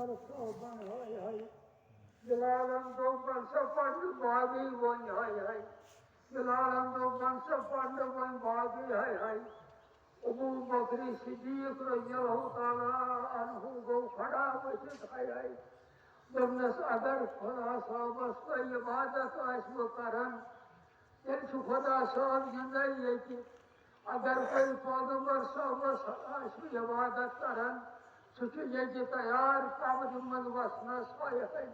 صوبن هاي هاي جلالم دو بنسپند بادی ون هاي هاي جلالم دو بنسپند ون بادی هاي هاي ابو بکر صدیق رضی اللہ تعالی عنہ گو کھڑا وچت ہائی ہائی دمنس اگر خدا صاحبس کو عبادت آس وہ کرن تیل چھ خدا صاحب زندگی یہ اگر کوئی پیغمبر صاحبس آس عبادت کرن سہ یہ تیار قبر من وسنس ہائی ہائی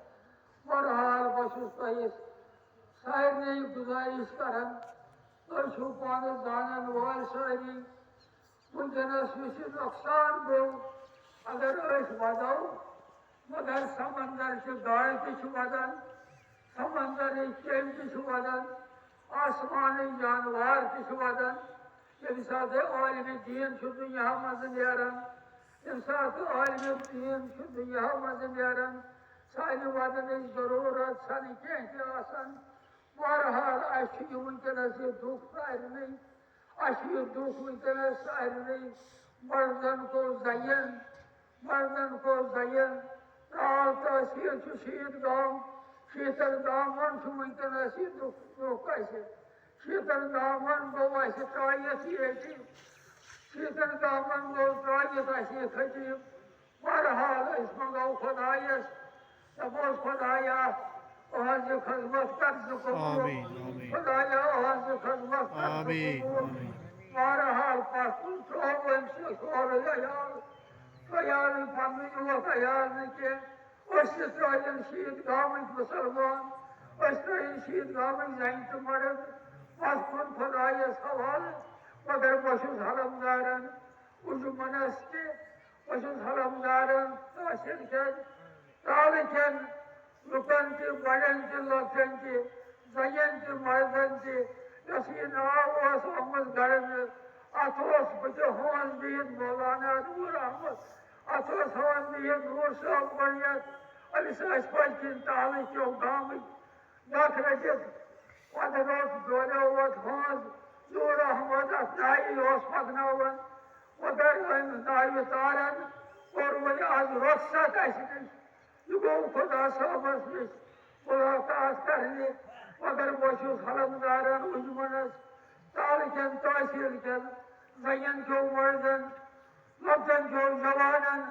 بہرحال بس تس سارے گزارش کرن تھی پانس زانن وال ساری ونکس نقصان گو اگر ودو مگر سمندر چہ گاڑ تہ ودان سمندر چیل تہ ودان آسمان جانوار تہ ودان یم سات عالم دین دنیا مز نیران یم سات عالم دین دنیا مز نیران سانہ ودن ضرورت سن کی بہرحال اہم ونکس یہ دکھ سارے یہ دکھ ونکس سارے مردن کو زین مردن کو زین رال تحصیل شیت گام شیتن گامن ونکس یہ دکھ اسے شیتن گامن گو اسہ ترائیت یہ شیتن گامن گو ترائیت اسہ ختم بہرحال اس منگو خدایس دپوس خدایا اہذ خدمت کر خدایا اہذ خدمت کر بہرحال پتن تروو أمس سورُے عیال عیال پنُن یوت عیال نہٕ کینٛہہ أسۍ تہِ ترٛٲیِن شیٖت گامٕکۍ مُسلمان أسۍ ترٛٲیِن شیٖت گامٕکۍ زنہِ تہٕ مرد پتہٕ کُن خۄدایس حوالہٕ مگر بہٕ چھُس حلمدارن انجمنس تہِ بہٕ چھُس حلمدارن تحصیل کٮ۪ن تالہٕ کٮ۪ن لُکن تہِ بڑٮ۪ن تہِ لۄکٹٮ۪ن تہِ زنٮ۪ن تہِ مردن تہِ یۄس یہ ناو ٲس آمٕژ گڑنہٕ اتھ اوس بٕتھِ ہونٛز بِہِتھ مولانا نوٗر احمد اتھ اوس ہونٛز بِہِتھ نوٗر صٲب گۄڈنٮ۪تھ أمِس ٲسۍ پٔتۍ کِنۍ تالہٕ کٮ۪و گامٕکۍ دکھ رٔٹِتھ پتہٕ روٚٹ دوریو اتھ ہونٛز نوٗر احمد اتھ ناوِ اوس پکناوان مگر أمۍ ناوِ تارن کوٚر وۄنۍ آز رۄخصت اسہِ نِش یہ گوٚو خدا صٲبس نِش ملاقات کرنہِ مگر بہٕ چھُس حلمدارن انجمنس تالہٕ کٮ۪ن تحصیل کٮ۪ن زنٮ۪ن کٮ۪و مردن لۄکٹٮ۪ن کٮ۪و جوانن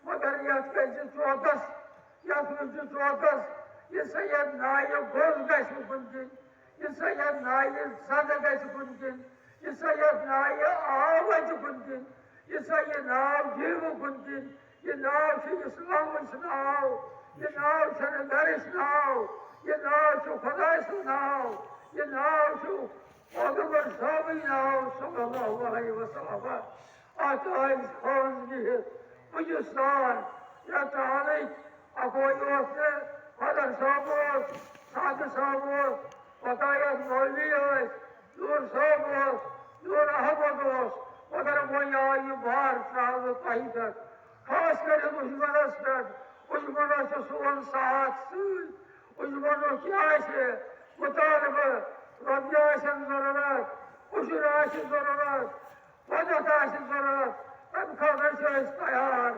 مگر یتھ گژھِ چوکس یتھ وٕچھِ چوکس یہ سید نایہِ گوٚل گژھِ نہٕ کُنہِ کِنۍ یہ سید نایہِ زدٕ گژھِ کُنہِ کِنۍ یہ سید نایہِ آب اَژِ کُنہِ کِنۍ یہ سید ناو جیٖوٕ کُنہِ کِنۍ یہ ناو چھِ اسلامٕچ ناو یہ ناو چھنہٕ گرٕچ ناو یہ ناو چھُ خۄداے سُنٛد ناو یہ ناو چھُ پیغمبر صٲبٕنۍ ناو صلی اللہ علیہ وسلم اتھ آیہِ ہونٛز بِہِتھ پُجہِ سان یتھ تالٕکۍ اکوے اوس نہٕ فضل صٲب اوس سادٕ صٲب اوس پتہ یتھ مولوی ٲسۍ نوٗر صٲب اوس نوٗر احمد اوس مگر وۄنۍ آو یہِ بار ترٛاونہٕ تۄہہِ پٮ۪ٹھ خاص کٔرِتھ انجمنس پٮ۪ٹھ انجمنس چھُ سون ساتھ سۭتۍ انجمنُک کیٛاہ آسہِ مُطالبہٕ رۄپیہِ آسن ضروٗرت اُشُر آسہِ ضروٗرت مدد آسہِ ضروٗرت تمہِ خٲطرٕ چھِ أسۍ تیار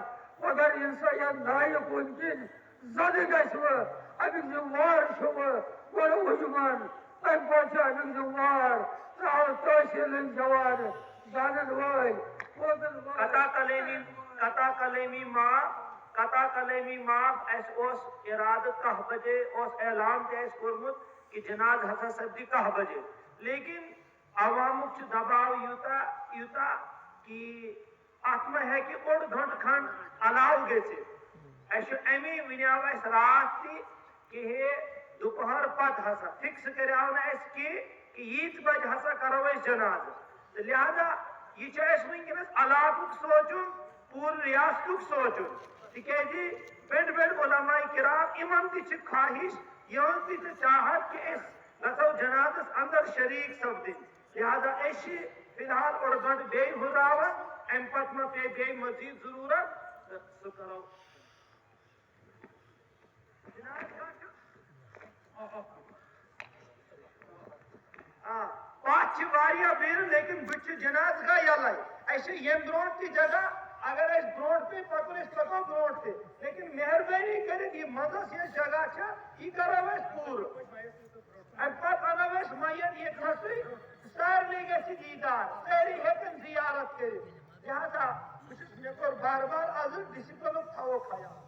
مگر ییٚلہِ سا یتھ نایہِ کُن کِنۍ زدٕ گژھوٕ امیُک ذمہٕ وار چھُوٕ گۄڈٕ انجمن تمہِ پتہٕ چھُ امیُک ذمہٕ وار ترٛاوٕ تحصیلٕکۍ جوان زانن وٲلۍ بوزن وٲلۍ قطع کلیمی معاف اس اوس ارادہ 10 بجے اوس اعلان تہ اس کورمت کہ جناز ہسا سپدِ 10 بجے لیکن عوامک چھ دباؤ یوتا کہ ات ما ہیکہ اوڑ گھنٹہ کھنڈ علاوہ گژھِتھ اسہ امی ونیو اس رات تہ کہ ہے دوپہر پتہ ہسا فکس کریو نہ اس کہ ییت بج ہسا کرو اس جناز لہذا یہ چھ اس ونکس علاقک سوچن پورٕ ریاستُک سوچن تکیازِ بٔڑۍ بٔڑۍ علماء کرام یمن تہِ چھِ خواہش یہنٛز تہِ چھِ چاہت کہ أسۍ گژھو جنازس اندر شریک سپدٕنۍ لہذا أسۍ چھِ فی الحال اوٚڑ گنٹہٕ بیٚیہِ ہُراوان امہِ پتہٕ ما پیٚیہِ بیٚیہِ مزیٖد ضروٗرت تہٕ سُہ کرو پتھ چھِ واریاہ بیٚیہِ لیکن بہٕ چھُ جناز گاہ یلے اسہِ چھِ ییٚمہِ برونٛٹھ تہِ جگہ اگر أسۍ برونٛٹھ پیٚیہِ پکُن أسۍ پکو برونٛٹھ تہِ لیکن مہربٲنی یہ مزس یہ جگہ چھ یہ کرو اس پور ام پتہ انو اس میت یہ کھسے سارے گژھِ دیدار ساری ہیکن زیارت کٔرِتھ لہذا مےٚ کوٚر بار بار آز ڈسپلنُک تھاوو خیال